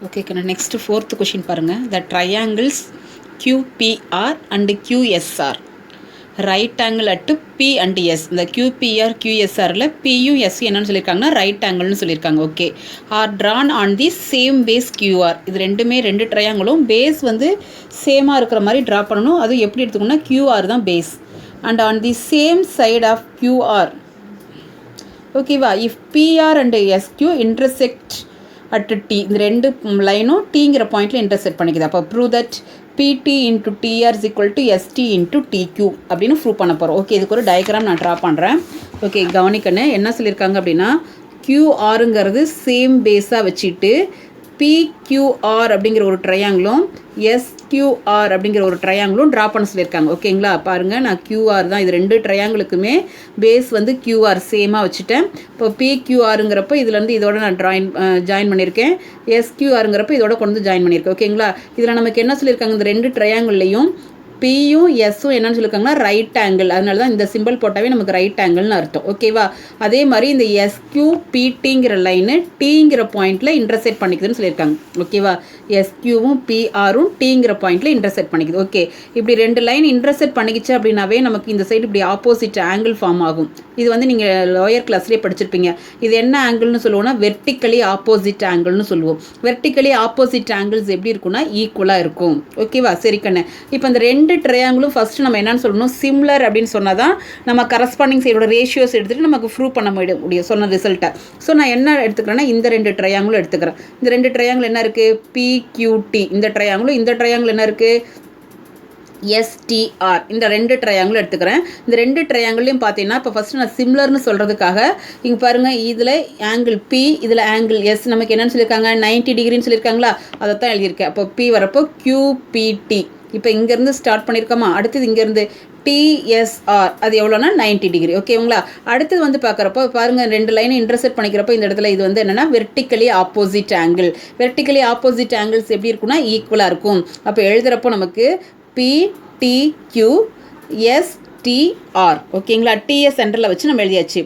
Okay, next fourth question பாருங்க. The triangles QPR and QSR. Right angle at P and S. இந்த QPR QSRல Pயும் S என்னன்னு சொல்லியிருக்காங்கன்னா right ஆங்கிள்னு சொல்லியிருக்காங்க. Okay, are drawn on the same base QR. இது ரெண்டுமே ரெண்டு ட்ரையாங்கிளும் பேஸ் வந்து சேமாக இருக்கிற மாதிரி ட்ரா பண்ணணும். அது எப்படி எடுத்துக்கணும்னா QR தான் base. And on the same side of QR. ஓகேவா, if PR and SQ intersect at T, இந்த ரெண்டு லைனும் டீங்கிற பாயிண்டில் இன்டர்செக்ட் பண்ணிக்குது. அப்போ prove that PT into TR is equal to ST into TQ அப்படின்னு ப்ரூவ் பண்ண போகிறோம். ஓகே, இதுக்கு ஒரு டயக்ராம் நான் ட்ரா பண்ணுறேன். ஓகே, கவனிக்கணும் என்ன சொல்லியிருக்காங்க அப்படின்னா QRங்கிறது சேம் பேஸாக வச்சுட்டு PQR அப்படிங்கிற ஒரு ட்ரையாங்கிளும் SQR அப்படிங்கிற ஒரு ட்ரையாங்கிளும் ட்ரா பண்ண சொல்லியிருக்காங்க. ஓகேங்களா, பாருங்கள் நான் QR தான், இது ரெண்டு ட்ரையாங்கிளுக்குமே பேஸ் வந்து QR சேமாக வச்சுட்டேன். இப்போ PQRங்கிறப்ப இதுலேருந்து இதோட நான் ஜாயின் பண்ணியிருக்கேன். SQRங்கிறப்ப இதோட கொண்டு ஜாயின் பண்ணியிருக்கேன். ஓகேங்களா, இதில் நமக்கு என்ன சொல்லியிருக்காங்க, இந்த ரெண்டு ட்ரையாங்கிள்லையும் பியும் எஸ்ஸும் என்னன்னு சொல்லியிருக்காங்கன்னா ரைட் ஆங்கிள். அதனால தான் இந்த சிம்பிள் போட்டாவே நமக்கு ரைட் ஆங்கிள்னு அர்த்தம். ஓகேவா, அதே மாதிரி இந்த SQPTங்கிற லைனு டீங்கிற பாயிண்டில் இன்டர்செக்ட் பண்ணிக்குதுன்னு சொல்லியிருக்காங்க. ஓகேவா, SQவும் PRும் டீங்கிற பாயிண்டில் இன்டர்செக்ட் பண்ணிக்குது. ஓகே, இப்படி ரெண்டு லைன் இன்டர்செக்ட் பண்ணிக்கிச்சு அப்படின்னாவே நமக்கு இந்த சைடு இப்படி ஆப்போசிட் ஆங்கிள் ஃபார்ம் ஆகும். இது வந்து நீங்கள் லோயர் கிளாஸ்லேயே படிச்சிருப்பீங்க. இது என்ன ஆங்கிள்னு சொல்லுவோம்னா வெர்டிக்கலி ஆப்போசிட் ஆங்கிள்னு சொல்லுவோம். வெர்டிக்கலி ஆப்போசிட் ஆங்கிள்ஸ் எப்படி இருக்குன்னா ஈக்குவலாக இருக்கும். ஓகேவா, சரி கண்ணு. இப்போ இந்த ரெண்டு ட்ரையாங்கிளும் ஃபஸ்ட்டு நம்ம என்னன்னு சொல்லணும், சிம்லர் அப்படின்னு சொன்னால் தான் நம்ம கரஸ்பாண்டிங் சைடோட ரேஷியோஸ் எடுத்துகிட்டு நமக்கு ப்ரூவ் பண்ண முடியும் சொன்ன ரிசல்ட்டை. ஸோ நான் என்ன எடுத்துக்கிறேன்னா இந்த ரெண்டு ட்ரையாங்கிளும் எடுத்துக்கிறேன். இந்த ரெண்டு ட்ரையாங்கிள் என்ன இருக்குது, PQT. இந்த ட்ரையாங்கிளும் இந்த ட்ரையாங்கிள் என்ன இருக்குது, STR. இந்த ரெண்டு ட்ரையாங்கிளும் எடுத்துக்கிறேன். இந்த ரெண்டு ட்ரையாங்கிளையும் பார்த்தீங்கன்னா இப்போ ஃபஸ்ட்டு நான் சிம்லர்னு சொல்கிறதுக்காக இங்கே பாருங்கள், இதில் ஆங்கிள் P, இதில் ஆங்கிள் S நமக்கு என்னென்னு சொல்லியிருக்காங்க 90 டிகிரின்னு சொல்லியிருக்காங்களா, அதை தான் எழுதியிருக்கேன். அப்போ P வரப்போ QPT. இப்போ இங்கேருந்து ஸ்டார்ட் பண்ணியிருக்கோமா, அடுத்தது இங்கேருந்து TSR, அது எவ்வளோனா 90 டிகிரி. ஓகேங்களா, அடுத்தது வந்து பார்க்குறப்போ பாருங்கள் ரெண்டு லைனை இன்டர்செக்ட் பண்ணிக்கிறப்போ இந்த இடத்துல இது வந்து என்னென்னா vertically opposite angle. Vertically opposite angles எப்படி இருக்குன்னா ஈக்குவலாக இருக்கும். அப்போ எழுதுகிறப்போ நமக்கு PTQSTR. ஓகேங்களா, TS சென்டரில் வச்சு நம்ம எழுதியாச்சு.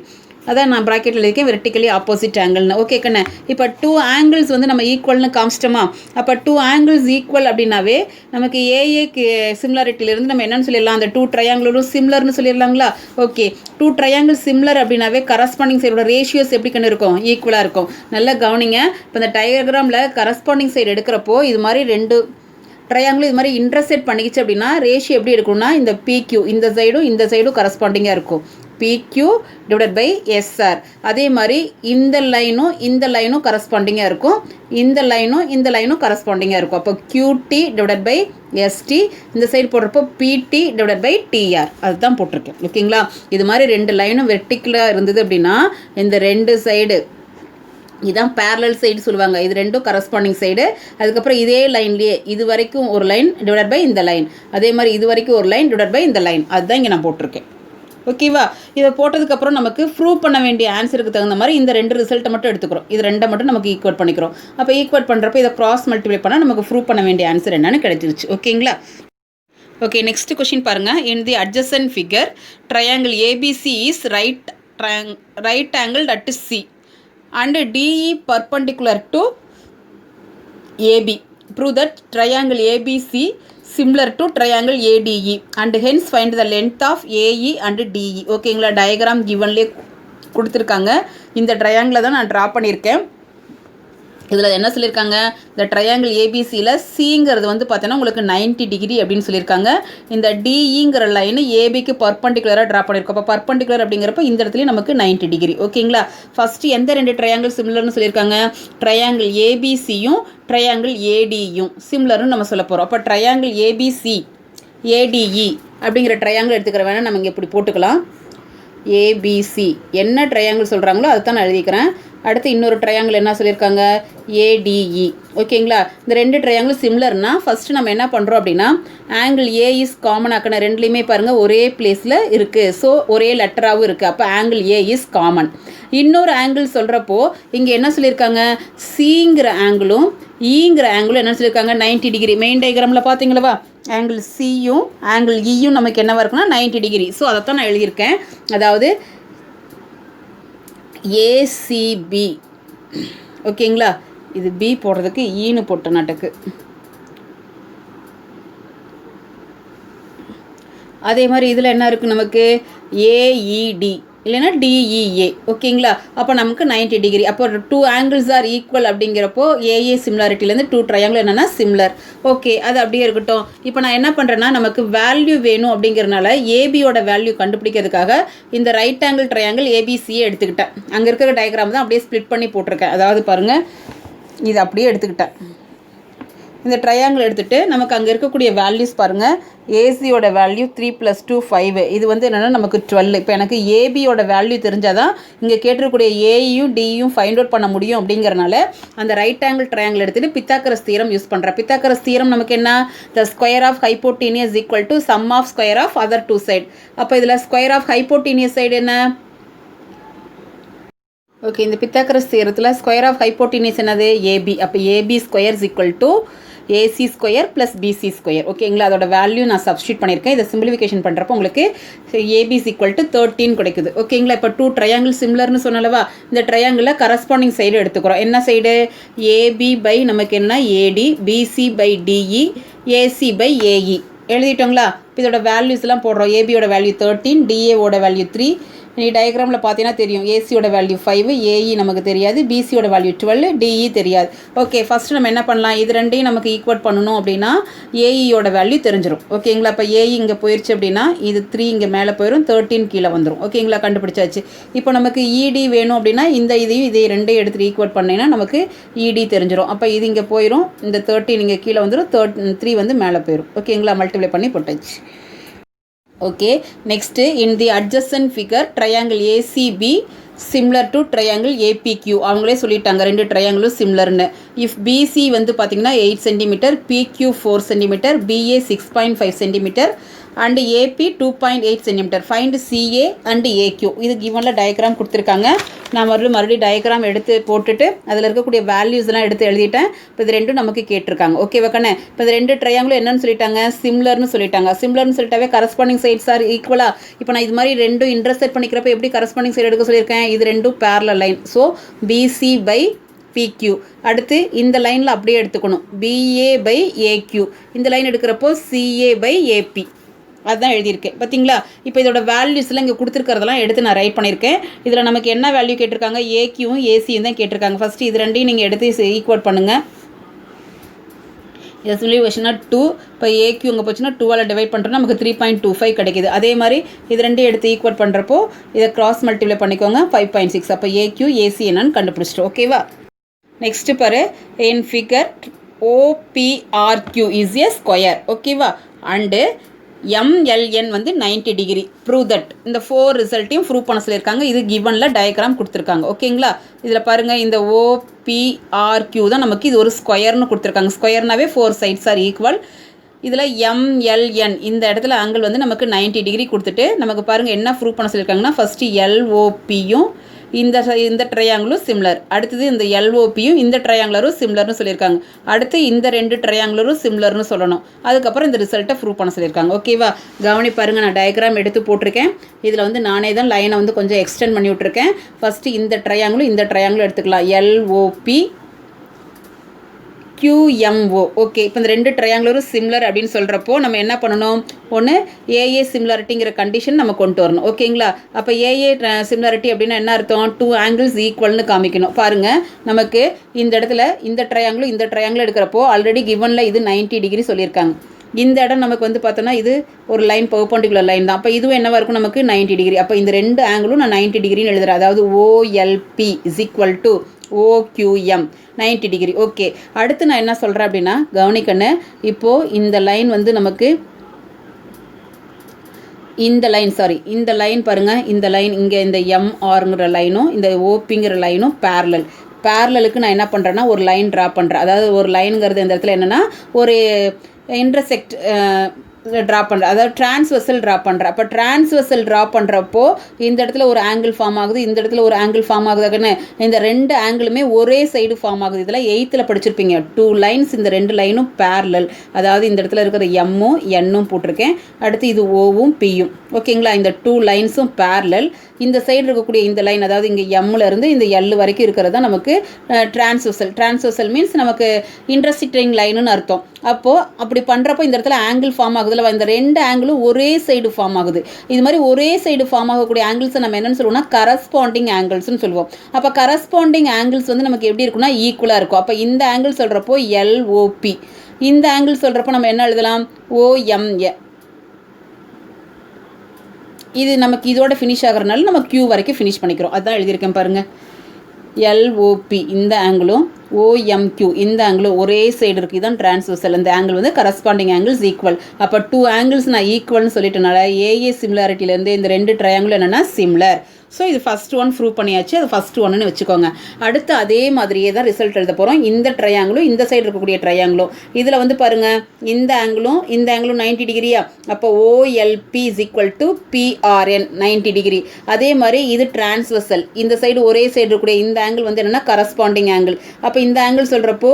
அதான் நான் ப்ராக்கெட்டில் இருக்கேன் வெர்டிக்கலி ஆப்போசிட் ஆங்கிள்னு. ஓகே கண்ணே, இப்போ டூ ஆங்கிள்ஸ் வந்து நம்ம ஈக்குவல்னு காமிச்சிட்டோமா. அப்போ டூ ஆங்கிள்ஸ் ஈக்குவல் அப்படின்னாவே நமக்கு ஏஏக்கு சிமிலாரிட்டியிலேருந்து நம்ம என்னென்னு சொல்லிடலாம், அந்த டூ ட்ரையாங்கிளும் சிம்லர்னு சொல்லிடலாங்களா. ஓகே, டூ ட்ரையாங்கிள் சிம்லர் அப்படின்னாவே கரஸ்பாண்டிங் சைடோட ரேஷியோஸ் எப்படி கண்ணு இருக்கும், ஈக்குவலாக இருக்கும். நல்லா கவனிங்க. இப்போ இந்த டயக்ராமில் கரஸ்பாண்டிங் சைடு எடுக்கிறப்போ இது மாதிரி ரெண்டு ட்ரையாங்கிள் இது மாதிரி இன்டர்செக்ட் பண்ணிக்கிச்சு அப்படின்னா ரேஷியோ எப்படி இருக்கும்னா இந்த PQ இந்த சைடும் கரஸ்பாண்டிங்காக இருக்கும். PQ divided by SR. அதே மாதிரி இந்த லைனும் கரஸ்பாண்டிங்காக இருக்கும். இந்த லைனும் கரஸ்பாண்டிங்காக இருக்கும். அப்போ QT டிவைடட் பை ST. இந்த சைடு போடுறப்போ PT டிவைடட் பை TR. அதுதான் போட்டிருக்கேன். ஓகேங்களா, இது மாதிரி ரெண்டு லைனும் வெர்டிக்கலாக இருந்தது அப்படின்னா இந்த ரெண்டு சைடு இதுதான் பேரலல் சைடு சொல்லுவாங்க. இது ரெண்டும் கரஸ்பாண்டிங் சைடு. அதுக்கப்புறம் இதே லைன்லேயே இது வரைக்கும் ஒரு லைன் டிவைடட் பை இந்த லைன், அதே மாதிரி இது வரைக்கும் ஒரு லைன் டிவைடட் பை இந்த லைன். அதுதான் இங்கே நான் போட்டிருக்கேன். ஓகேவா, இதை போட்டதுக்கப்புறம் நமக்கு ப்ரூவ் பண்ண வேண்டிய ஆன்சருக்கு தகுந்த மாதிரி இந்த ரெண்டு ரிசல்ட்டை மட்டும் எடுத்துக்கிறோம். இது ரெண்டை மட்டும் நமக்கு ஈக்குவேட் பண்ணிக்கிறோம். அப்போ ஈக்குவேட் பண்ணுறப்போ இதை கிராஸ் மல்டிப்ளை பண்ணால் நமக்கு ப்ரூவ் பண்ண வேண்டிய ஆன்சர் என்னன்னு கிடைச்சிருச்சு. ஓகேங்களா. ஓகே, நெக்ஸ்ட் கொஸ்டின் பாருங்கள். In the adjacent figure triangle ABC is right angle at C and DE perpendicular to AB. Prove that triangle ABC similar to triangle ADE and hence find the length of AE and DE. ஓகேங்களா, diagram கிவன்லேயே கொடுத்துருக்காங்க. இந்த ட்ரையாங்கிளை தான் நான் draw பண்ணியிருக்கேன். இதில் என்ன சொல்லியிருக்காங்க, இந்த ட்ரையாங்கிள் ஏபிசியில் சிங்கிறது வந்து பார்த்தீங்கன்னா உங்களுக்கு 90 டிகிரி அப்படின்னு சொல்லியிருக்காங்க. இந்த டிஇங்கிற லைனு ஏபிக்கு பர்பண்டிகுலராக ட்ரா பண்ணியிருக்கோம். அப்போ பர்பண்டிகுலர் அப்படிங்கிறப்ப இந்த இடத்துலையும் நமக்கு 90 டிகிரி. ஓகேங்களா, ஃபஸ்ட்டு எந்த ரெண்டு ட்ரையாங்கிள் சிமிலர்னு சொல்லியிருக்காங்க, ட்ரையாங்கிள் ஏபிசியும் ட்ரையாங்கிள் ஏடியும் சிமிலர்னு நம்ம சொல்ல போகிறோம். அப்போ ட்ரையாங்கிள் ஏபிசி ஏடிஇ அப்படிங்கிற ட்ரையாங்கிள் எடுத்துக்கிற வேணால் நம்ம இங்கே இப்படி போட்டுக்கலாம். ஏபிசி என்ன ட்ரையாங்கிள் சொல்கிறாங்களோ அதுதான் நான் எழுதிக்கிறேன். அடுத்து இன்னொரு ட்ரையாங்கிள் என்ன சொல்லியிருக்காங்க, ஏடிஇ. ஓகேங்களா, இந்த ரெண்டு ட்ரையாங்கிள் சிம்லர்னா ஃபஸ்ட்டு நம்ம என்ன பண்ணுறோம் அப்படின்னா ஆங்கிள் ஏ இஸ் காமன் ஆக்கணும். ரெண்டுலேயுமே பாருங்கள் ஒரே பிளேஸில் இருக்குது. ஸோ ஒரே லெட்டராகவும் இருக்குது. அப்போ ஆங்கிள் ஏ இஸ் காமன். இன்னொரு ஆங்கிள் சொல்கிறப்போ இங்கே என்ன சொல்லியிருக்காங்க, சிங்கிற ஆங்கிளும் ஈங்கிற ஆங்கிளும் என்ன சொல்லியிருக்காங்க 90 டிகிரி. மெயின் டயக்ராமில் பார்த்தீங்களா ஆங்கிள் சியும் ஆங்கிள் இயும் நமக்கு என்னவாக இருக்குன்னா 90 டிகிரி. ஸோ அதைத்தான் நான் எழுதியிருக்கேன். அதாவது ACB. ஓகேங்களா, இது பி போடுறதுக்கு ஈன்னு போட்ட நாட்டுக்கு. அதே மாதிரி இதில் என்ன இருக்குது நமக்கு ஏஇடி இல்லைன்னா டிஇஏ. ஓகேங்களா, அப்போ நமக்கு 90 டிகிரி. அப்போ 2 ஆங்கிள்ஸ் ஆர் ஈக்குவல் அப்படிங்கிறப்போ ஏஏ சிமிலாரிட்டிலேருந்து 2 ட்ரையாங்கிள் என்னென்னா சிம்லர். ஓகே, அது அப்படியே இருக்கட்டும். இப்போ நான் என்ன பண்ணுறேன்னா நமக்கு வேல்யூ வேணும் அப்படிங்கிறனால ஏபியோட வேல்யூ கண்டுபிடிக்கிறதுக்காக இந்த ரைட் ஆங்கிள் ட்ரையாங்கிள் ஏபிசியை எடுத்துக்கிட்டேன். அங்கே இருக்கிற டயக்ராம் தான் அப்படியே ஸ்ப்ளிட் பண்ணி போட்டிருக்கேன். அதாவது பாருங்கள், இது அப்படியே எடுத்துக்கிட்டேன். இந்த ட்ரையாங்கிள் எடுத்துகிட்டு நமக்கு அங்கே இருக்கக்கூடிய வேல்யூஸ் பாருங்கள். ஏசியோட வேல்யூ 3 + 2 5. இது வந்து என்னென்னா நமக்கு 12. இப்போ எனக்கு ஏபியோட வேல்யூ தெரிஞ்சால் தான் இங்கே கேட்டிருக்கக்கூடிய ஏயும் டியும் ஃபைண்ட் அவுட் பண்ண முடியும். அப்படிங்கிறனால அந்த ரைட் ஆங்கிள் ட்ரையாங்கிள் எடுத்துகிட்டு பித்தாகரஸ் தியரம் யூஸ் பண்ணுறேன். பித்தாகரஸ் தியரம் நமக்கு என்ன, the square of hypotenuse equal to sum of square of other 2 side. அப்போ இதில் ஸ்கொயர் ஆஃப் ஹைப்போட்டீனியஸ் சைடு என்ன? ஓகே, இந்த பித்தாகரஸ் தியரத்தில் ஸ்கொயர் ஆஃப் ஹைப்போட்டீனியஸ் என்னது? ஏபி. அப்போ AB square is equal to AC square plus BC square. ஓகேங்களா, அதோட value நான் சப்ஸ்டியூட் பண்ணியிருக்கேன். இதை சிம்பிளிஃபிகேஷன் பண்ணுறப்போ உங்களுக்கு ஏபி இஸ் ஈக்குவல் டு 13 கிடைக்குது. ஓகேங்களா, இப்போ 2 ட்ரையாங்கிள் சிம்லர்னு சொன்னலவா, இந்த ட்ரையாங்கிளில் கரஸ்பாண்டிங் சைடு எடுத்துக்கிறோம். என்ன சைடு? ஏபி பை நமக்கு என்ன AD, BC by DE, AC by AE. எழுதிட்டோங்களா? இப்போ இதோட வேல்யூஸ்லாம் போடுறோம். ஏபியோட வேல்யூ 13, டிஏவோட வேல்யூ 3. நீ டயக்ராமில் பார்த்தீங்கன்னா தெரியும். ஏசியோட வேல்யூ 5, ஏஇ நமக்கு தெரியாது, பிசியோட வேல்யூ 12, டிஇ தெரியாது. ஓகே, ஃபஸ்ட்டு நம்ம என்ன பண்ணலாம், இது ரெண்டையும் நமக்கு ஈக்குவல் பண்ணணும் அப்படின்னா ஏஇயோட வேல்யூ தெரிஞ்சிடும். ஓகேங்களா, இப்போ ஏஇ இங்கே போயிடுச்சு அப்படின்னா இது 3 இங்கே மேலே போயிடும், 13 கீழே வந்துடும். ஓகேங்களா, கண்டுபிடிச்சாச்சு. இப்போ நமக்கு இடி வேணும் அப்படின்னா இந்த இதை ரெண்டையும் எடுத்துகிட்டு ஈக்குவல் பண்ணிங்கன்னா நமக்கு இடி தெரிஞ்சிடும். அப்போ இது இங்கே போயிடும், இந்த 13 இங்கே கீழே வந்துடும், 3 வந்து மேலே போயிடும். ஓகேங்களா, மல்டிப்ளை பண்ணி போட்டாச்சு. Okay, next in the adjacent figure triangle ACB similar to triangle APQ. அவங்களே சொல்லிட்டாங்க ரெண்டு ட்ரையாங்கிளும் சிமிலர்னு. இஃப் பிசி வந்து பார்த்தீங்கன்னா 8 cm, PQ 4 cm, BA 6.5 cm and AP 2.8 cm. Find CA and AQ. இது கிவனில் டயக்ராம் கொடுத்துருக்காங்க. நான் மறுபடியும் டயக்ராம் எடுத்து போட்டுட்டு அதில் இருக்கக்கூடிய வேல்யூஸ்லாம் எடுத்து எழுதிட்டேன். இப்போ இது ரெண்டும் நமக்கு கேட்டிருக்காங்க. ஓகேவா கண்ணே? இப்போ இது ரெண்டு ட்ரையாங்கிளும் என்னன்னு சொல்லிட்டாங்க? சிம்லர்னு சொல்லிட்டாங்க. சிம்லர்னு சொல்லிட்டாவே கரஸ்பாண்டிங் சைட்ஸ் ஆர் ஈக்குவலா. இப்போ நான் இது மாதிரி ரெண்டும் இன்டர்செக்ட் பண்ணிக்கிறப்ப எப்படி கரஸ்பாண்டிங் சைடு எடுக்க சொல்லியிருக்கேன்? இது ரெண்டும் parallel line. So BC by PQ. அடுத்து இந்த லைனில் அப்படியே எடுத்துக்கணும். BA by AQ. இந்த லைன் எடுக்கிறப்போ CA பை AP. அதுதான் எழுதியிருக்கேன். பார்த்தீங்களா? இப்போ இதோட வேல்யூஸ்லாம் இங்கே கொடுத்துருக்கிறதெல்லாம் எடுத்து நான் ரைட் பண்ணியிருக்கேன். இதில் நமக்கு என்ன வேல்யூ கேட்டிருக்காங்க? ஏக்யூவும் ஏசியும் தான் கேட்டிருக்காங்க. ஃபஸ்ட்டு இது ரெண்டையும் நீங்கள் எடுத்து ஈக்குவல் பண்ணுங்கள். இதை சொல்யூஷனாக 2. இப்போ ஏக்யூ இங்கே போச்சுன்னா 2ஆல் டிவைட் பண்ணுறோன்னா நமக்கு 3.25 கிடைக்கிது. அதே மாதிரி இது ரெண்டையும் எடுத்து ஈக்குவல் பண்ணுறப்போ இதை கிராஸ் மல்டிப்ளை பண்ணிக்கோங்க, 5.6. அப்போ ஏக்யூ ஏசி என்னன்னு கண்டுபிடிச்சிட்டோம். ஓகேவா? நெக்ஸ்ட்டு பாரு, இன் figure OPRQ is a square. ஓகேவா? அண்டு MLN வந்து 90 டிகிரி. Prove that. இந்த 4 ரிசல்ட்டையும் ப்ரூவ் பண்ண சொல்லியிருக்காங்க. இது கிவனில் டயக்ராம் கொடுத்துருக்காங்க. ஓகேங்களா? இதில் பாருங்கள், இந்த OPRQ தான் நமக்கு இது ஒரு ஸ்கொயர்னு கொடுத்துருக்காங்க. ஸ்கொயர்னாவே 4 சைட்ஸ் ஆர் ஈக்குவல். இதில் MLN இந்த இடத்துல ஆங்கிள் வந்து நமக்கு 90 டிகிரி கொடுத்துட்டு நமக்கு பாருங்கள் என்ன ப்ரூவ் பண்ண சொல்லியிருக்காங்கன்னா, ஃபஸ்ட்டு LOPயும் இந்த ட்ரையாங்கிளும் சிம்லர். அடுத்தது இந்த LOPயும் இந்த ட்ரையாங்குலரும் சிம்லர்னு சொல்லியிருக்காங்க. அடுத்து இந்த ரெண்டு ட்ரையாங்குலரும் சிம்லர்னு சொல்லணும். அதுக்கப்புறம் இந்த ரிசல்ட்டை ப்ரூவ் பண்ண சொல்லியிருக்காங்க. ஓகேவா? கவனி பாருங்கள், நான் டயக்ராம் எடுத்து போட்டிருக்கேன். இதில் வந்து நானே தான் லைனை வந்து கொஞ்சம் எக்ஸ்டெண்ட் பண்ணி விட்ருக்கேன். ஃபஸ்ட்டு இந்த ட்ரையாங்கிளும் இந்த ட்ரையாங்கிளும் எடுத்துக்கலாம். LOP QMO. ஓகே, இப்போ இந்த ரெண்டு ட்ரையாங்குலரும் சிம்லர் அப்படின்னு சொல்கிறப்போ நம்ம என்ன பண்ணணும்? ஒன்று ஏஏ சிமிலாரிட்டிங்கிற கண்டிஷன் நம்ம கொண்டு வரணும். ஓகேங்களா? அப்போ ஏஏ சிமிலாரிட்டி அப்படின்னா என்ன அர்த்தம்? 2 ஆங்கிள்ஸ் ஈக்குவல்னு காமிக்கணும். பாருங்கள், நமக்கு இந்த இடத்துல இந்த ட்ரையாங்கிளும் எடுக்கிறப்போ ஆல்ரெடி கிவனில் இது 90 டிகிரி சொல்லியிருக்காங்க. இந்த இடம் நமக்கு வந்து பார்த்தோன்னா இது ஒரு லைன், பெர்பெண்டிகுலர் லைன் தான். அப்போ இதுவும் என்னவாக இருக்கும்? நமக்கு 90 டிகிரி. அப்போ இந்த ரெண்டு ஆங்கிளும் நான் 90 டிகிரின்னு எழுதுறேன். அதாவது OLP is equal to OQM 90 degree. Okay, அடுத்து நான் என்ன சொல்கிறேன் அப்படின்னா, கவனிக்கண்ணு, இப்போது இந்த லைன் வந்து நமக்கு இந்த லைன் பாருங்கள், இந்த லைன் இங்கே இந்த MRங்கிற லைனும் இந்த OPங்கிற லைனும் பேரலுக்கு நான் என்ன பண்ணுறேன்னா ஒரு லைன் ட்ரா பண்ணுறேன். அதாவது ஒரு லைனுங்கிறது இந்த இடத்துல என்னென்னா ஒரு இன்டர்செக்ட் ட்ரா பண்ணுறேன், அதாவது டிரான்ஸ்வர்சல் ட்ரா பண்ணுறேன். அப்போ டிரான்ஸ்வர்சல் ட்ரா பண்ணுறப்போ இந்த இடத்துல ஒரு ஆங்கிள் ஃபார்ம் ஆகுது, இந்த இடத்துல ஒரு ஆங்கிள் ஃபார்ம் ஆகுதுன்னு இந்த ரெண்டு ஆங்கிளுமே ஒரே சைடு ஃபார்ம் ஆகுது. இதெல்லாம் 8th படிச்சிருப்பீங்க. 2 லைன்ஸ், இந்த ரெண்டு லைனும் பேரலல், அதாவது இந்த இடத்துல இருக்கிற எம்மும் என்னும் போட்டிருக்கேன், அடுத்து இது ஓவும் பியும். ஓகேங்களா, இந்த 2 லைன்ஸும் பேரலல். இந்த சைடு இருக்கக்கூடிய இந்த லைன், அதாவது இங்கே எம்மில் இருந்து இந்த எல் வரைக்கும் இருக்கிறது தான் நமக்கு டிரான்ஸ்வர்சல். டிரான்ஸ்வர்சல் மீன்ஸ் நமக்கு இன்டர்செக்டிங் லைனுன்னு அர்த்தம். அப்போது அப்படி பண்ணுறப்போ இந்த இடத்துல ஆங்கிள் ஃபார்ம் ஆகுதுல, இந்த ரெண்டு ஆங்கிளும் ஒரே சைடு ஃபார்ம் ஆகுது. இது மாதிரி ஒரே சைடு ஃபார்ம் ஆகக்கூடிய ஆங்கிள்ஸை நம்ம என்னென்னு சொல்லுவோம்னா கரஸ்பாண்டிங் ஆங்கிள்ஸ்னு சொல்லுவோம். அப்போ கரஸ்பாண்டிங் ஆங்கிள்ஸ் வந்து நமக்கு எப்படி இருக்குன்னா ஈக்குவலாக இருக்கும். அப்போ இந்த ஆங்கிள் சொல்கிறப்போ எல்ஓபி, இந்த ஆங்கிள் சொல்கிறப்போ நம்ம என்ன எழுதலாம், ஓஎம்ஏ. இது நமக்கு இதோட ஃபினிஷ் ஆகிறனால நம்ம Q வரைக்கும் ஃபினிஷ் பண்ணிக்கிறோம். அதுதான் எழுதியிருக்கேன் பாருங்கள். எல்ஓபி இந்த ஆங்கிளும் OMQ இந்த ஆங்கிளும் ஒரே சைடு இருக்குது. இதுதான் டிரான்ஸ்வர்சல். இந்த ஆங்கிள் வந்து கரஸ்பாண்டிங் ஆங்கிள்ஸ் ஈக்குவல். அப்போ 2 ஆங்கிள்ஸ் நான் ஈக்குவல்னு சொல்லிட்டனால ஏஏ சிமிலாரிட்டிலேருந்து இந்த ரெண்டு ட்ரையாங்கிள் என்னென்னா சிமிலர். ஸோ இது ஃபஸ்ட் ஒன் ப்ரூவ் பண்ணியாச்சு, அது ஃபஸ்ட் ஒன்றுன்னு வச்சுக்கோங்க. அடுத்து அதே மாதிரியே தான் ரிசல்ட் எழுத போகிறோம். இந்த ட்ரையாங்கிளும் இந்த சைடு இருக்கக்கூடிய ட்ரையாங்கிளும் இதில் வந்து பாருங்கள், இந்த ஆங்கிளும் 90 டிகிரியா. அப்போ OLP is equal to PRN 90 degree. அதே மாதிரி இது டிரான்ஸ்வர்சல், இந்த சைடு ஒரே சைடு இருக்கக்கூடிய இந்த ஆங்கிள் வந்து என்னென்னா கரஸ்பாண்டிங் ஆங்கிள். அப்போ இந்த ஆங்கிள் சொல்கிறப்போ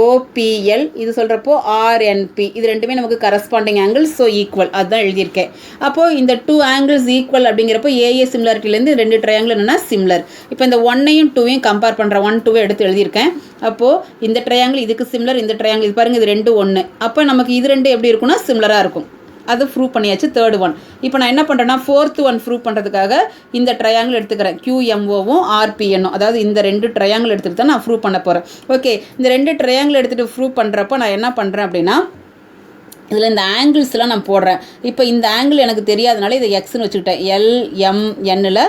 OPL, இது சொல்கிறப்போ RNP. இது ரெண்டுமே நமக்கு கரஸ்பாண்டிங் ஆங்கிள், ஸோ ஈக்குவல். அதுதான் எழுதியிருக்கேன். அப்போது இந்த 2 ஆங்கிள்ஸ் ஈக்குவல் அப்படிங்கிறப்போ ஏஏ சிமிலாரிட்டிலேருந்து ரெண்டு ட்ரையாங்கிள் என்னன்னா சிமிலர். இப்போ இந்த 1ஐயும் 2ஐயும் கம்பேர் பண்ணுறேன். 1 2 எடுத்து எழுதியிருக்கேன். அப்போது இந்த ட்ரையாங்கிள் இதுக்கு சிமிலர், இந்த ட்ரையாங்கிள் இது பாருங்கள், இது 2 1. அப்போ நமக்கு இது ரெண்டு எப்படி இருக்குன்னா சிமிலராக இருக்கும். அது ப்ரூவ் பண்ணியாச்சு. 3rd one. இப்போ நான் என்ன பண்ணுறேன்னா 4th ஒன் ப்ரூவ் பண்ணுறதுக்காக இந்த ட்ரையாங்கிள் எடுத்துக்கிறேன். QMOவும் RPNும், அதாவது இந்த ரெண்டு ட்ரையாங்கிள் எடுத்துகிட்டு தான் நான் ப்ரூவ் பண்ண போகிறேன். ஓகே, இந்த ரெண்டு ட்ரையாங்கிள் எடுத்துகிட்டு ப்ரூவ் பண்ணுறப்போ நான் என்ன பண்ணுறேன் அப்படின்னா இதில் இந்த ஆங்கிள்ஸ்லாம் நான் போடுறேன். இப்போ இந்த ஆங்கிள் எனக்கு தெரியாதனால இதை எக்ஸ்ன்னு வச்சுக்கிட்டேன். LMNல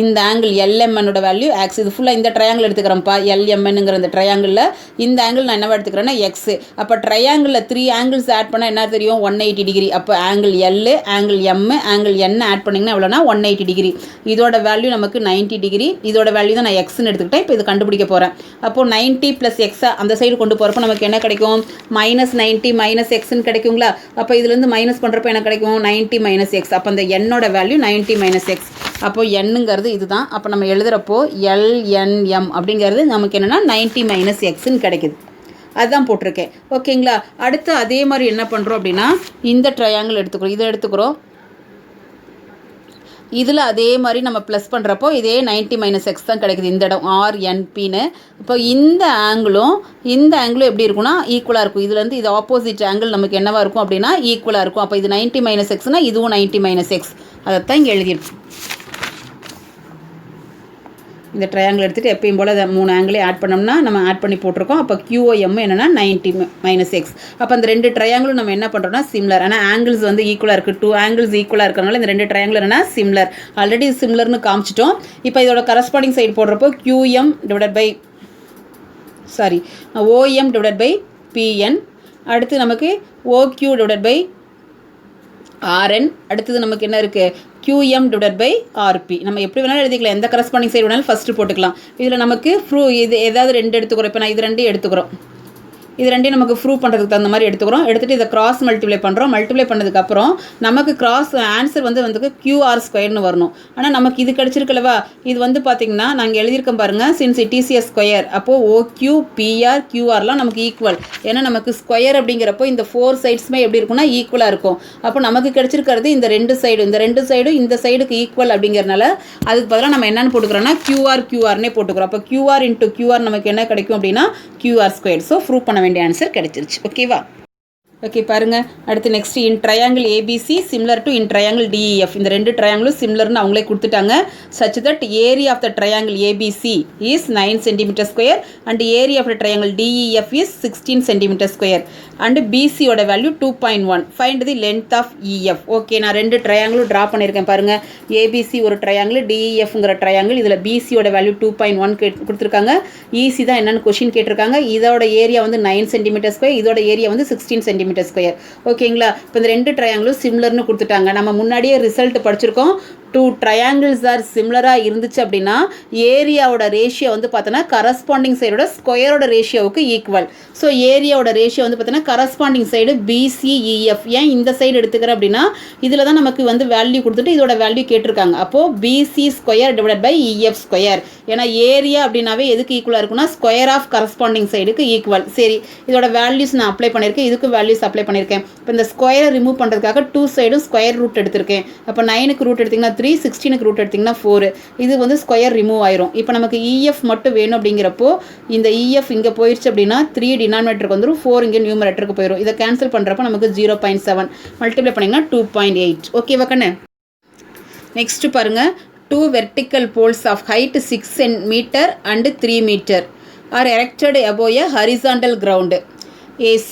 இந்த ஆங்கிள் LMNோட வேல்யூ எக்ஸ். இது ஃபுல்லாக இந்த ட்ரையாங்கிள் எடுத்துக்கிறேன்ப்பா. LMNங்கிற இந்த ட்ரையாங்கிளில் இந்த ஆங்கிள் நான் என்னவா எடுத்துக்கிறேன்னா எக்ஸ். அப்போ ட்ரையாங்கிளில் 3 ஆங்கிள்ஸ் ஆட் பண்ணால் என்ன தெரியும், 180 டிகிரி. அப்போ angle L, angle M, angle N add பண்ணிங்கன்னா எவ்வளோனா 180 டிகிரி. இதோட வேல்யூ நமக்கு 90 டிகிரி. இதோட வேல்யூ தான் நான் எக்ஸ்ன்னு எடுத்துக்கிட்டேன். இப்போ இது கண்டுபிடிக்க போகிறேன். அப்போது 90 + எக்ஸை அந்த சைடு கொண்டு போகிறப்போ நமக்கு என்ன கிடைக்கும், -90 - எக்ஸ்ன்னு கிடைக்குங்களா. அப்போ இதுலேருந்து மைனஸ் பண்ணுறப்போ என்ன கிடைக்கும், 90 - எக்ஸ். அப்போ அந்த என்னோட வேல்யூ 90 - எக்ஸ். அப்போது என்னங்கிறது இதுதான். அப்போ நம்ம எழுதுகிறப்போ LNM அப்படிங்கிறது நமக்கு என்னென்னா 90 - எக்ஸ்ன்னு கிடைக்குது. அதுதான் போட்டிருக்கேன். ஓகேங்களா. அடுத்து அதே மாதிரி என்ன பண்ணுறோம் அப்படின்னா இந்த ட்ரையாங்கிள் எடுத்துக்கிறோம், இதை எடுத்துக்கிறோம். இதில் அதே மாதிரி நம்ம ப்ளஸ் பண்ணுறப்போ இதே 90 - எக்ஸ் தான் கிடைக்குது. இந்த இடம் RNPன்னு. இப்போ இந்த ஆங்கிளும் எப்படி இருக்குன்னா ஈக்குவலாக இருக்கும். இதுலேருந்து இது ஆப்போசிட் ஆங்கிள் நமக்கு என்னவாக இருக்கும் அப்படின்னா ஈக்குவலாக இருக்கும். அப்போ இது 90 - எக்ஸ்னால் இதுவும் 90 - எக்ஸ். அதைத்தான் இங்கே எழுதியிருக்கும். இந்த ட்ரையாங்கிள் எடுத்துகிட்டு எப்பயும் போல் அதை 3 ஆங்கிளே ஆட் பண்ணோம்னா நம்ம ஆட் பண்ணி போட்டிருக்கோம். அப்போ QOM என்னென்னா 90 - எக்ஸ். அப்போ அந்த ரெண்டு ட்ரையாங்கிளும் நம்ம என்ன பண்ணுறோம்னா சிமிலர். ஆனால் ஆங்கிள்ஸ் வந்து ஈக்குவலாக இருக்குது. 2 ஆங்கிள்ஸ் ஈக்குவலாக இருக்கிறனால இந்த ரெண்டு ட்ரையாங்கிள் என்னென்னா சிமிலர். ஆல்ரெடி சிமிலர்னு காமிச்சிட்டோம். இப்போ இதோட கரஸ்பாண்டிங் சைடு போடுறப்போ OM / PN. அடுத்து நமக்கு OQ / RN. அடுத்தது நமக்கு என்ன இருக்குது, QM / RP. நம்ம எப்படி வேணாலும் எழுதிக்கலாம், எந்த கரஸ்பாண்டிங் சைடு வேணாலும் ஃபஸ்ட்டு போட்டுக்கலாம். இதில் நமக்கு இது ஏதாவது 2 எடுத்துக்கிறோம். இப்போ நான் இது 2 எடுத்துக்கிறோம். இது ரெண்டையும் நமக்கு ப்ரூவ் பண்ணுறதுக்கு தகுந்த மாதிரி எடுத்துக்கிறோம். எடுத்துகிட்டு இதை கிராஸ் மல்டிப்ளை பண்ணுறோம். மல்டிப்ளை பண்ணதுக்கப்புறம் நமக்கு ஆன்சர் வந்து QR² வரணும். ஆனால் நமக்கு இது கிடச்சிருக்கலவா, இது வந்து பார்த்திங்கன்னா நாங்கள் எழுதியிருக்கோம் பாருங்கள், since it is a square. அப்போது OQ, PR, QRலாம் நமக்கு ஈக்குவல். ஏன்னா நமக்கு ஸ்கொயர் அப்படிங்கிறப்போ இந்த 4 சைட்ஸுமே எப்படி இருக்குன்னா ஈக்குவலாக இருக்கும். அப்போ நமக்கு கிடச்சிருக்கிறது இந்த ரெண்டு சைடும் இந்த சைடுக்கு ஈக்குவல் அப்படிங்கிறனால அதுக்கு பதிலாக நம்ம என்னென்னு போட்டுக்கிறோன்னா QRனே போட்டுக்கிறோம். அப்போ QR × QR நமக்கு என்ன கிடைக்கும் அப்படின்னா QR². ஸோ ப்ரூவ் பண்ண வேண்டிய ஆன்சர் கிடைச்சிருச்சு. ஓகேவா. ஓகே பாருங்கள். அடுத்து next in triangle ABC similar to in triangle DEF. இந்த ரெண்டு ட்ரையாங்கிளும் சிமிலர்னு அவங்களே கொடுத்துட்டாங்க. Such that area of the triangle ABC is 9 cm² and area of the triangle DEF is 16 cm² and BCயோட value 2.1. Find the length of EF. Okay, நான் ரெண்டு ட்ரையாங்கிளும் draw பண்ணியிருக்கேன் பாருங்கள். ABC ஒரு ட்ரையாங்கிள், DEFங்கிற ட்ரையாங்கிள். இதில் BCயோட வேல்யூ 2.1 கொடுத்துருக்காங்க. EC தான் என்னென்னு கொஷின் கேட்டிருக்காங்க. இதோட ஏரியா வந்து 9 cm², இதோட ஏரியா வந்து 16 cm². Centimetre square. ஓகேங்களா? இப்போ இந்த ரெண்டு ட்ரையாங்கிளும் சிமிலர்னு கொடுத்துட்டாங்க. நம்ம முன்னாடியே ரிசல்ட் படிச்சிருக்கோம். 2 ட்ரையாங்கிள்ஸ் ஆர் சிமிலராக இருந்துச்சு அப்படின்னா ஏரியாவோட ரேஷியோ வந்து பார்த்தோன்னா கரஸ்பாண்டிங் சைடோட ஸ்கொயரோட ரேஷியோவுக்கு ஈக்குவல். ஸோ ஏரியாவோட ரேஷியோ வந்து பார்த்தோன்னா கரஸ்பாண்டிங் சைடு பிசிஇஎஃப். ஏன் இந்த சைடு எடுத்துக்கிறேன் அப்படின்னா இதில் தான் நமக்கு வந்து வேல்யூ கொடுத்துட்டு இதோட வேல்யூ கேட்டிருக்காங்க. அப்போது BC square divide by EF square. ஏன்னா ஏரியா அப்படின்னாவே எதுக்கு ஈக்குவலாக இருக்குன்னா ஸ்கொயர் ஆஃப் கரஸ்பாண்டிங் சைடுக்கு ஈக்குவல். சரி, இதோட வேல்யூஸ் நான் அப்ளை பண்ணியிருக்கேன், இதுக்கு வேல்யூஸ் அப்ளை பண்ணியிருக்கேன். இப்போ இந்த ஸ்கொயரை ரிமூவ் பண்ணுறதுக்காக 2 சைடும் ஸ்கொயர் ரூட் எடுத்திருக்கேன். அப்போ 9க்கு ரூட் எடுத்திங்கன்னா 3, 16க்கு ரூட் எடுத்திங்கன்னா 4. இது வந்து ஸ்கொயர் ரிமூவ் ஆயிரும். இப்போ நமக்கு இஎஃப் மட்டும் வேணும் அப்படிங்கிறப்போ இந்த இஎஃப் இங்கே போயிடுச்சு அப்படின்னா 3 டினாமினேட்டருக்கு வந்துடும், 4 இங்கே நியூமரேட்டருக்கு போயிடும். இதை கேன்சல் பண்ணுறப்போ நமக்கு 0.7 மல்டிப்ளை பண்ணிங்கன்னா 2.8. ஓகேவா கண்ணு? நெக்ஸ்ட்டு பாருங்கள், 2 vertical poles of height 6 meter and 3 meter are erected above a horizontal ground AC.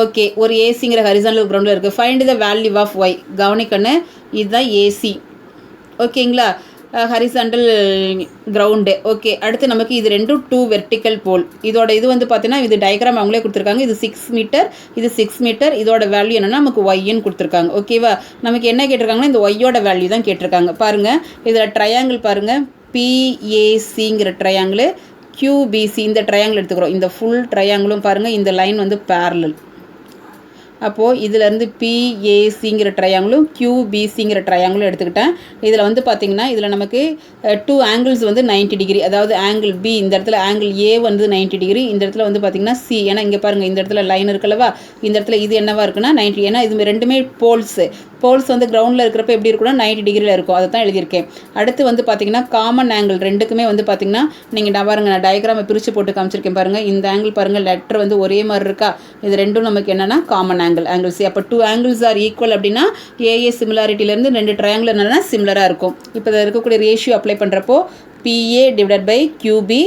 Okay, ஒரு ஏசிங்கிற ஹரிசாண்டல் கிரவுண்டில் இருக்குது. Find the value of y. கவனிக்கண்ணு, இதுதான் ஏசி. ஓகேங்களா? Horizontal ground. ஓகே, அடுத்து நமக்கு இது ரெண்டும் 2 vertical pole. இதோட இது வந்து பார்த்தீங்கன்னா இது டயக்ராம் அவங்களே கொடுத்துருக்காங்க. இது 6 மீட்டர், இது 6 மீட்டர். இதோட வேல்யூ என்னென்னா நமக்கு ஒய்ன்னு கொடுத்துருக்காங்க. ஓகேவா? நமக்கு என்ன கேட்டிருக்காங்கன்னா இந்த ஒய்யோட வேல்யூ தான் கேட்டிருக்காங்க. பாருங்கள், இதில் ட்ரையாங்கிள் பாருங்கள், பிஏசிங்கிற ட்ரையாங்கிள், QBC இந்த ட்ரையாங்கிள் எடுத்துக்கிறோம். இந்த ஃபுல் ட்ரையாங்கிளும் பாருங்கள், இந்த லைன் வந்து பேரலல். அப்போது இதிலேருந்து பிஏசிங்கிற ட்ரையாங்கிளும் QBCங்கிற ட்ரையாங்கிளும் எடுத்துக்கிட்டேன். இதில் வந்து பார்த்திங்கன்னா இதில் நமக்கு 2 ஆங்கிள்ஸ் வந்து 90 டிகிரி. அதாவது ஆங்கிள் பி, இந்த இடத்துல ஆங்கிள் ஏ வந்து 90 டிகிரி, இந்த இடத்துல வந்து பார்த்திங்கன்னா சி. ஏன்னா இங்கே பாருங்கள், இந்த இடத்துல லைன் இருக்குல்லவா, இந்த இடத்துல இது என்னவா இருக்குன்னா 90. ஏன்னா இது ரெண்டுமே போல்ஸு. போல்ஸ் வந்து கிரவுண்டில் இருக்கிறப்ப எப்படி இருக்குன்னா 90 டிகிரியில் இருக்கும். அதை தான் எழுதியிருக்கேன். அடுத்து வந்து பார்த்திங்கன்னா காமன் ஆங்கிள் ரெண்டுக்குமே வந்து பார்த்திங்கன்னா நீங்கள் பாருங்கள், நான் டயக்ராமை பிரித்து போட்டு காமிச்சிருக்கேன் பாருங்கள். இந்த ஆங்கிள் பாருங்கள், லெட்டர் வந்து ஒரே மாதிரி இருக்கா. இது ரெண்டும் நமக்கு என்னென்னா காமன் ஆங்கிள் சி. அப்போ 2 angles ஆர் ஈக்குவல் அப்படின்னா ஏஏ சிமிலாரிட்டிலேருந்து 2 ட்ரையாங்கிள் என்னென்னா சிமிலராக இருக்கும். இப்போ இதில் இருக்கக்கூடிய ரேஷியோ அப்ளை பண்ணுறப்போ பிஏ டிவைட் பை கியூபி.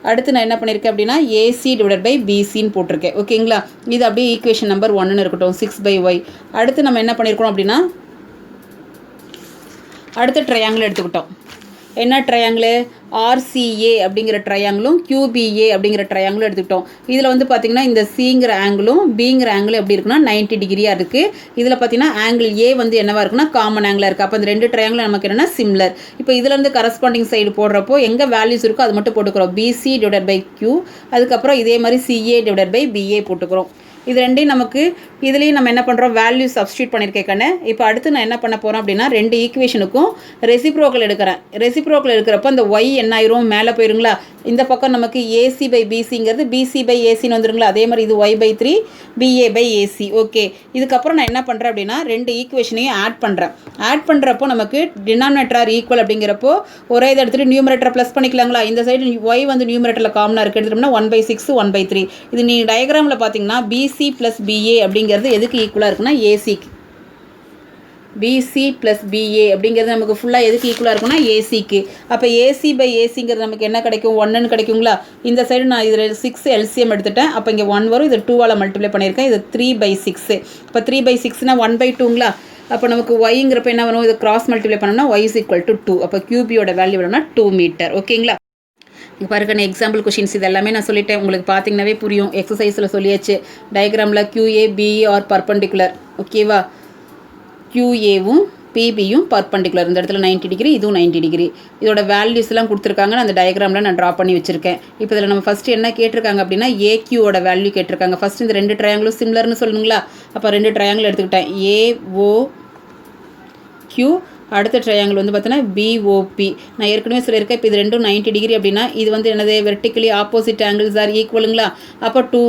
அடுத்து நான் என்ன பண்ணியிருக்கேன் அப்படின்னா ஏசி டிவைட் பை பிசின்னு போட்டிருக்கேன். ஓகேங்களா? இது அப்படியே ஈக்குவேஷன் நம்பர் 1ன்னு இருக்கட்டும், 6/y. அடுத்து நம்ம என்ன பண்ணியிருக்கோம் அப்படின்னா அடுத்த ட்ரையாங்கிள் எடுத்துக்கிட்டோம். என்ன ட்ரையாங்கிள்? RCA அப்படிங்கிற ட்ரையாங்கிளும் QBA அப்படிங்கிற ட்ரையாங்கிளும் எடுத்துக்கிட்டோம். இதில் வந்து பார்த்திங்கன்னா இந்த சிங்கிற ஆங்கிளும் பிங்கிற ஆங்கிளும் எப்படி இருக்குன்னா 90 டிகிரியாக இருக்குது. இதில் பார்த்திங்கன்னா ஆங்கிள் ஏ வந்து என்னவாக இருக்குன்னா காமன் ஆங்கிளாக இருக்குது. அப்போ இந்த 2 ட்ரையாங்கிள் நமக்கு என்னென்னா சிம்லர். இப்போ இதிலேருந்து கரஸ்பாண்டிங் சைடு போடுறப்போ எங்கே வேல்யூஸ் இருக்கோ அது மட்டும் போட்டுக்கிறோம். BC divide by Q. அதுக்கப்புறம் இதே மாதிரி CA டிவைட் பை BA போட்டுக்கிறோம். இது ரெண்டையும் நமக்கு இதுலேயும் நம்ம என்ன பண்ணுறோம், வேல்யூ சப்ஸ்டியூட் பண்ணியிருக்கேன். இப்போ அடுத்து நான் என்ன பண்ண போகிறேன் அப்படின்னா 2 ஈக்குவேஷனுக்கும் ரெசிப்ரோக்கல் எடுக்கிறேன். ரெசிப்ரோக்கல் எடுக்கிறப்போ அந்த ஒய் என்ன ஆயிரும், மேலே போயிருங்களா. இந்த பக்கம் நமக்கு AC பை பிசிங்கிறது BC பை ஏசின்னு வந்துருங்களா. அதே மாதிரி இது Y/3 BA by AC. Okay, இதுக்கப்புறம் நான் என்ன பண்ணுறேன் அப்படின்னா 2 ஈக்குவேஷனையும் ஆட் பண்ணுறேன். ஆட் பண்ணுறப்போ நமக்கு டினாமினேட்டர் ஈக்குவல் அப்படிங்கிறப்போ ஒரே இதை எடுத்துகிட்டு நியூமரேட்டர் ப்ளஸ் பண்ணிக்கலாங்களா. இந்த சைடு ஒய் வந்து நியூமரேட்டரில் காமனாக இருக்குது, எடுத்துட்டோம்னா 1/6 1/3. இது நீங்கள் டயக்ராமில் பார்த்தீங்கன்னா BC ப்ளஸ் BA அப்படிங்கிறது எதுக்கு ஈக்குவலாக இருக்குன்னா ஏசிக்கு. BC ப்ளஸ் BA அப்படிங்கிறது நமக்கு ஃபுல்லாக எதுக்கு ஈக்குவலாக இருக்குன்னா ஏசிக்கு. அப்போ AC பை ஏசிங்கிறது நமக்கு என்ன கிடைக்கும், 1ன்னு கிடைக்குங்களா. இந்த சைடு நான் இதில் 6 LCM எடுத்துட்டேன். அப்போ இங்கே 1 வரும், இது 2ஆல் மல்டிப்ளை பண்ணியிருக்கேன். இது 3/6. இப்போ 3/6னா 1/2ங்களா. அப்போ நமக்கு ஒய்ங்கிறப்ப என்ன வரும், இது கிராஸ் மல்டிப்ளை பண்ணோம்னா y = 2. அப்போ QBயோட வேல்யூ வேணும்னா 2 மீட்டர். ஓகேங்களா? இப்போ பாருங்க, எக்ஸாம்பிள் கொஷின்ஸ் இது எல்லாமே நான் சொல்லிட்டேன், உங்களுக்கு பார்த்தீங்கன்னாவே புரியும். எக்ஸசைஸில் சொல்லியாச்சு. டயக்ராமில் QA BE ஆர் பர்பண்டிகுலர். ஓகேவா? QAவும் PBயும் பர்பண்டிகுலர். இந்த இடத்துல 90 டிகிரி, இதுவும் 90 டிகிரி. இதோட வேல்யூஸ்லாம் கொடுத்துருக்காங்க. அந்த டயக்ராமில் நான் ட்ரா பண்ணி வச்சுருக்கேன். இப்போ இதில் நம்ம ஃபஸ்ட்டு என்ன கேட்டிருக்காங்க அப்படின்னா AQவோட வேல்யூ கேட்டிருக்காங்க. ஃபஸ்ட்டு இந்த 2 ட்ரையாங்கிளும் சிம்லர்னு சொல்லுங்களா. அப்போ 2 ட்ரையாங்கிள் எடுத்துக்கிட்டேன். AOQ. அடுத்த ட்ரையாங்கிள் வந்து பார்த்தீங்கன்னா BOP. நான் ஏற்கனவே சொல்லியிருக்கேன். இப்போ இது ரெண்டும் 90 டிகிரி அப்படின்னா இது வந்து என்னது, வெர்டிக்கலி ஆப்போசிட் ஆங்கிள்ஸ் ஆர் ஈக்குவலுங்களா. அப்போ 2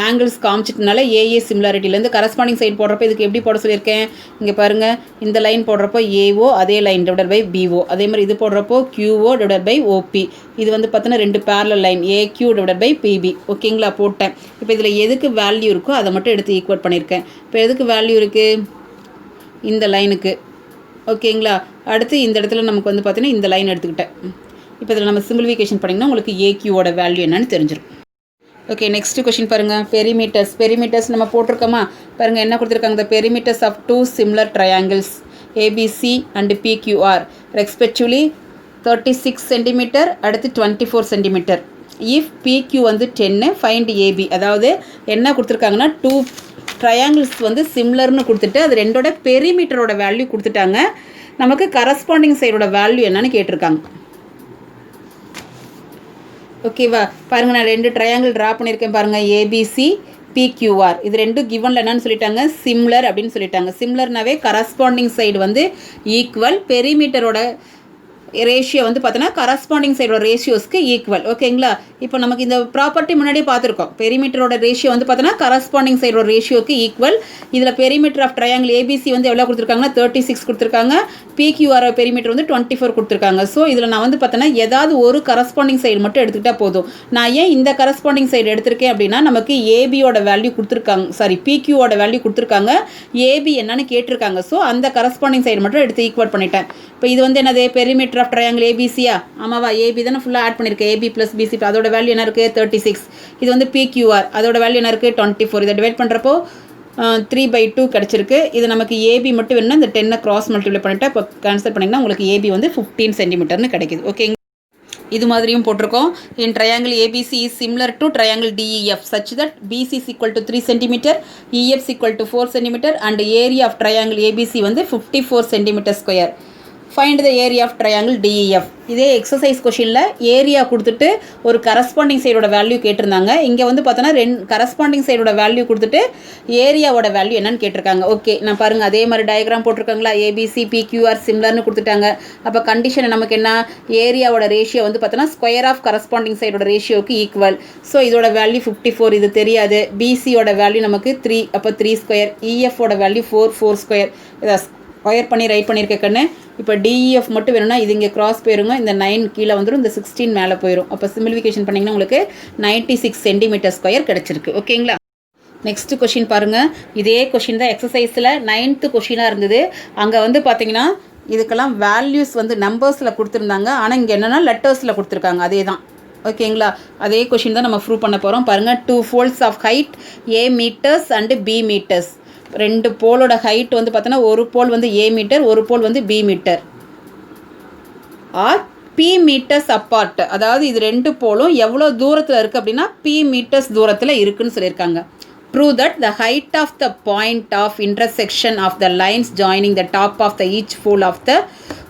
ஆங்கிள்ஸ் காமிச்சிட்டனால ஏஏ சிமிலாரிட்டிலேருந்து கரஸ்பாண்டிங் சைடு போடுறப்போ இதுக்கு எப்படி போட சொல்லியிருக்கேன், இங்கே பாருங்கள். இந்த லைன் போடுறப்போ AO, அதே லைன் டிவைடட் பை BO. அதே மாதிரி இது போடுறப்போ QO டிவைடட் பை OP. இது வந்து பார்த்தீங்கன்னா 2 parallel line AQ divided by PB. ஓகேங்களா? போட்டேன். இப்போ இதில் எதுக்கு வேல்யூ இருக்கோ அதை மட்டும் எடுத்து ஈக்குவல் பண்ணியிருக்கேன். இப்போ எதுக்கு வேல்யூ இருக்குது, இந்த லைனுக்கு. ஓகேங்களா? அடுத்து இந்த இடத்துல நமக்கு வந்து பார்த்தீங்கன்னா இந்த லைன் எடுத்துக்கிட்டேன். இப்போ இதில் நம்ம சிம்பிளிஃபிகேஷன் பண்ணிங்கன்னா உங்களுக்கு AQவோட வேல்யூ என்னன்னு தெரிஞ்சிடும். ஓகே, நெக்ஸ்ட் கொஷின் பாருங்கள். பெரிமீட்டர்ஸ் நம்ம போட்டிருக்கோமா. பாருங்கள் என்ன கொடுத்துருக்காங்க. The perimeters of 2 similar triangles ABC and PQR respectively 36 centimetre, அடுத்து 24 சென்டிமீட்டர். இஃப் பிக்யூ வந்து 10 ஃபைண்ட் ஏபி. அதாவது என்ன கொடுத்துருக்காங்கன்னா 2 ட்ரையாங்கிள்ஸ் வந்து சிம்லர்னு கொடுத்துட்டு அது ரெண்டோட பெரிமீட்டரோட வேல்யூ கொடுத்துட்டாங்க. நமக்கு கரஸ்பாண்டிங் சைடோட வேல்யூ என்னன்னு கேட்டிருக்காங்க. ஓகேவா, பாருங்கள் நான் 2 ட்ரையாங்கிள் ட்ரா பண்ணியிருக்கேன் பாருங்கள், ஏபிசி பிக்யூஆர். இது ரெண்டும் கிவனில் என்னன்னு சொல்லிட்டாங்க, சிம்லர் அப்படின்னு சொல்லிட்டாங்க. சிம்லர்னாவே கரஸ்பாண்டிங் சைடு வந்து ஈக்குவல், பெரிமீட்டரோட ரேஷியோ வந்து பார்த்தோன்னா கரஸ்பாண்டிங் சைடோட ரேஷியோஸ்க்கு ஈக்குவல். ஓகேங்களா, இப்போ நமக்கு இந்த ப்ராப்பர்ட்டி முன்னாடியே பார்த்துருக்கோம். பெரிமீட்டரோட ரேஷியோ வந்து பார்த்தோன்னா கரஸ்பாண்டிங் சைடோட ரேஷியோக்கு ஈக்குவல். இதில் பெரிமீட்டர் ஆஃப் ட்ரையாங்கிள் ஏபிசி வந்து எவ்வளோ கொடுத்துருக்காங்கன்னா 36 கொடுத்துருக்காங்க. பிக்யூஆர் பெரிமீட்டர் வந்து 24 கொடுத்துருக்காங்க. ஸோ இதில் நான் வந்து பார்த்தோன்னா ஏதாவது ஒரு கரஸ்பாண்டிங் சைடு மட்டும் எடுத்துக்கிட்டால் போதும். நான் ஏன் இந்த கரஸ்பாண்டிங் சைடு எடுத்திருக்கேன் அப்படின்னா நமக்கு ஏபியோட வேல்யூ கொடுத்துருக்காங்க, பிக்யூவோட வேல்யூ கொடுத்துருக்காங்க, ஏபி என்னன்னு கேட்டிருக்காங்க. ஸோ அந்த கரஸ்பாண்டிங் சைடு மட்டும் எடுத்து ஈக்குவல் பண்ணிட்டேன். இப்போ இது வந்து என்னது, பெரிமீட்டர் ஆஃப் ட்ரையாங்கிள் ஏபிசியா, ஆமாவா, ஏபி தானே ஃபுல்லாக ஆட் பண்ணியிருக்கேன். ஏபி ப்ளஸ் பிசி, அதோட வேல்யூ என்ன இருக்குது 36. இது வந்து பிக்யூஆர், அதோட வேல்யூ என்ன இருக்குது 24. இதை டிவைட் பண்ணுறப்போ 3/2 கிடச்சிருக்கு. இது நமக்கு ஏபி மட்டும் வேணும்னா இந்த 10 கிராஸ் மல்டிப்ளை பண்ணிவிட்டு இப்போ கேன்சல் பண்ணிங்கன்னா உங்களுக்கு ஏபி வந்து 15 சென்டிமீட்டர்னு கிடைக்குது. ஓகேங்க, இது மாதிரியும் போட்டிருக்கோம். In triangle ABC is similar to triangle DEF such that BC is equal to 3 centimetre, EF is equal to 4 centimetre and area of triangle ABC வந்து 54 centimetre square. Find the area of triangle DEF. இதே exercise கொஷினில் area கொடுத்துட்டு ஒரு corresponding சைடோட value கேட்டிருந்தாங்க. இங்கே வந்து பார்த்தோன்னா corresponding சைடோட value கொடுத்துட்டு ஏரியாவோட வேல்யூ என்னன்னு கேட்டிருக்காங்க. ஓகே, நான் பாருங்கள் அதே மாதிரி டயக்ராம் போட்டிருக்காங்களா, ஏபிசி பிக்யூஆர் சிம்லர்னு கொடுத்துட்டாங்க. அப்போ கண்டிஷன் நமக்கு என்ன, ஏரியாவோட ரேஷியோ வந்து பார்த்தோன்னா square of corresponding சைடோட ரேஷியோக்கு equal. So இதோட வேல்யூ 54, இது தெரியாது. பிசியோட வேல்யூ நமக்கு 3, அப்போ 3 ஸ்கொயர். இஎஃபோட value 4 square. இதை ஸ்கொயர் பண்ணி ரைட் பண்ணியிருக்கேன் கண்ணு. இப்போ டிஇஎஃப் மட்டும் வேணும்னா இது இங்கே கிராஸ் போயிருங்க, இந்த 9 கீழே வந்துடும், இந்த 16 மேலே போயிடும். அப்போ சிம்பிளிஃபிகேஷன் பண்ணிங்கன்னா உங்களுக்கு 96 சென்டிமீட்டர் ஸ்கொயர் கிடச்சிருக்கு. ஓகேங்களா, நெக்ஸ்ட் கொஷின் பாருங்கள். இதே கொஷின் தான் எக்ஸசைஸில் 9th கொஷினாக இருந்தது. அங்கே வந்து பார்த்தீங்கன்னா இதுக்கெல்லாம் வேல்யூஸ் வந்து நம்பர்ஸில் கொடுத்துருந்தாங்க, ஆனால் இங்கே என்னென்னா லெட்டர்ஸில் கொடுத்துருக்காங்க. அதே தான். ஓகேங்களா, அதே கொஷின் தான் நம்ம ப்ரூவ் பண்ண போகிறோம். பாருங்கள், 2 folds of height A metres and B metres. 2 போலோட ஹைட் வந்து பார்த்தோன்னா ஒரு போல் வந்து ஏ மீட்டர், ஒரு போல் வந்து P metre. Are P metres apart. அதாவது இது 2 போலும் எவ்வளோ தூரத்தில் இருக்குது அப்படின்னா பி மீட்டர்ஸ் தூரத்தில் இருக்குதுன்னு சொல்லியிருக்காங்க. Prove that the height of the point of intersection of the lines joining the top of the each pole of the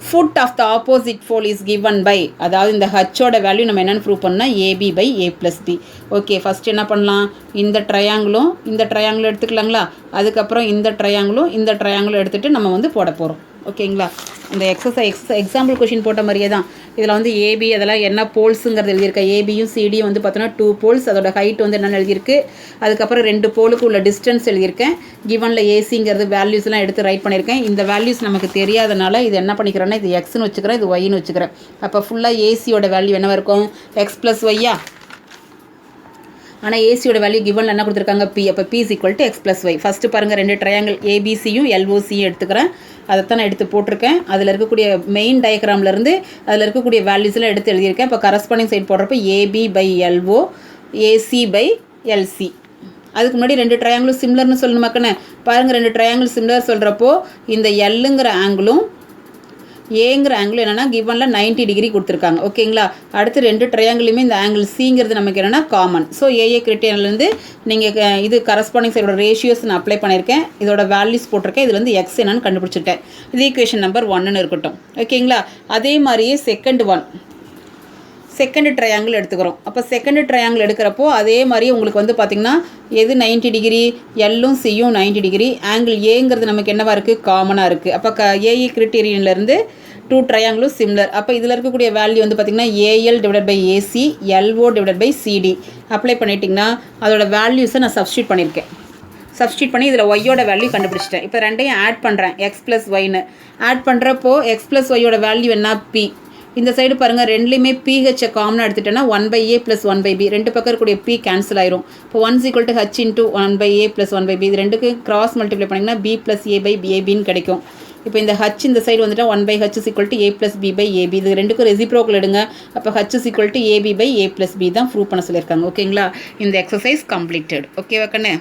foot of the opposite pole is given by. அதாவது இந்த ஹச்சோட value நம்ம என்னென்னு prove பண்ணால் AB by A plus B. Okay, first என்ன பண்ணலாம், இந்த ட்ரையாங்கிளும் இந்த ட்ரையாங்கிளும் எடுத்துக்கலாங்களா, அதுக்கப்புறம் இந்த ட்ரையாங்கிளும் எடுத்துகிட்டு நம்ம வந்து போட போகிறோம். ஓகேங்களா, இந்த எக்ஸாம்பிள் கொஷின் போட்ட மாதிரியே தான். இதில் வந்து ஏபி அதெல்லாம் என்ன போல்ஸுங்கிறது எழுதியிருக்கேன். ஏபியும் சிடியும் வந்து பார்த்தோன்னா 2 போல்ஸ், அதோட ஹைட் வந்து என்னென்னு எழுதியிருக்கு. அதுக்கப்புறம் 2 போலுக்கு உள்ள டிஸ்டன்ஸ் எழுதியிருக்கேன். கிவனில் ஏசிங்கிறது வேல்யூஸ்லாம் எடுத்து ரைட் பண்ணியிருக்கேன். இந்த வேல்யூஸ் நமக்கு தெரியாதனால இது என்ன பண்ணிக்கிறேன்னா இது எக்ஸ்னு வச்சுக்கிறேன், இது ஒய்னு வச்சுக்கிறேன். அப்போ ஃபுல்லாக ஏசியோட வேல்யூ என்னவாக இருக்கும், எக்ஸ் ப்ளஸ் ஒய்யா. ஆனால் ஏசியோட வேல்யூ கிவனில் என்ன கொடுத்துருக்காங்க, பி. அப்போ P is equal to X plus Y. First பாருங்கள், 2 ட்ரையாங்கிள் ஏபிசியும் எல்ஓசியும் எடுத்துக்கிறேன். அதைத்தான் நான் எடுத்து போட்டிருக்கேன். அதில் இருக்கக்கூடிய மெயின் டயக்ராம்லேருந்து அதில் இருக்கக்கூடிய வேல்யூஸ்லாம் எடுத்து எழுதியிருக்கேன். இப்போ கரஸ்பாண்டிங் சைட் போடுறப்போ AB by LO, AC by LC. அதுக்கு முன்னாடி 2 ட்ரையாங்கிளும் சிம்லர்னு சொல்லணுமாக்கண்ணே. பாருங்கள், 2 ட்ரையாங்கிள் சிம்லர் சொல்கிறப்போ இந்த எல்லுங்கிற ஆங்கிளும் ஏங்கிற ஆங்கிள் என்னென்னா கிவனில் 90 டிகிரி கொடுத்துருக்காங்க. ஓகேங்களா, அடுத்து 2 ட்ரையாங்கிளுமே இந்த ஆங்கிள் சிங்கிறது நமக்கு என்னென்னா காமன். ஸோ ஏஏ கிரிட்டேரியன்லேருந்து நீங்கள் இது கரஸ்பாண்டிங் சைடோட ரேஷியோஸ் நான் அப்ளை பண்ணியிருக்கேன். இதோட வேல்யூஸ் போட்டிருக்கேன். இதில் வந்து எக்ஸ் என்னன்னு கண்டுபிடிச்சிட்டேன். இது ஈக்குவேஷன் நம்பர் 1ன்னு இருக்கட்டும். ஓகேங்களா, அதே மாதிரியே செகண்ட் ட்ரையாங்கிள் எடுத்துக்கிறோம். அப்போ செகண்ட் ட்ரையாங்கிள் எடுக்கிறப்போ அதே மாதிரி உங்களுக்கு வந்து பார்த்திங்கன்னா எது 90 டிகிரி, எல்லும் சியும் 90 டிகிரி. ஆங்கிள் ஏங்கிறது நமக்கு என்னவாக இருக்குது, காமனாக இருக்குது. அப்போ ஏஇ கிரிட்டீரியன்லேருந்து 2 ட்ரையாங்கிளும் சிம்லர். அப்போ இதில் இருக்கக்கூடிய வேல்யூ வந்து பார்த்திங்கன்னா AL divide by AC, LO divide by CD apply பண்ணிட்டிங்கன்னா அதோட வேல்யூஸை நான் சப்ஸ்டியூட் பண்ணியிருக்கேன். சப்ஸ்டியூட் பண்ணி இதில் ஒய்யோட வேல்யூ கண்டுபிடிச்சிட்டேன். இப்போ ரெண்டையும் ஆட் பண்ணுறேன், எக்ஸ் ப்ளஸ் ஒய்னு ஆட் பண்ணுறப்போ எக்ஸ் ப்ளஸ் ஒய்யோட வேல்யூ என்ன, பி. இந்த சைடு பாருங்கள், ரெண்டுலேயுமே பிஹெச்சை காமனாக எடுத்துட்டேன்னா 1/a ப்ளஸ் 1/b. 2 பக்கம் இருக்கக்கூடிய பி கேன்சல் ஆயிரும். இப்போ 1 = h into 1/a plus 1/b. இது ரெண்டுக்கு கிராஸ் மல்டிப்ளை பண்ணிங்கன்னா b ப்ளஸ் a பை ஏபின்னு கிடைக்கும். இப்போ இந்த h இந்த சைடு வந்துட்டால் 1/h = a plus b by AB. இது ரெண்டுக்கும் ரெசிப்ரோக்கல் எடுங்க. அப்போ h = ab by a plus b தான் ப்ரூவ் பண்ண சொல்லியிருக்காங்க. ஓகேங்களா, இந்த எக்ஸசைஸ் கம்ப்ளீட்டட். ஓகேவா கண்ணே.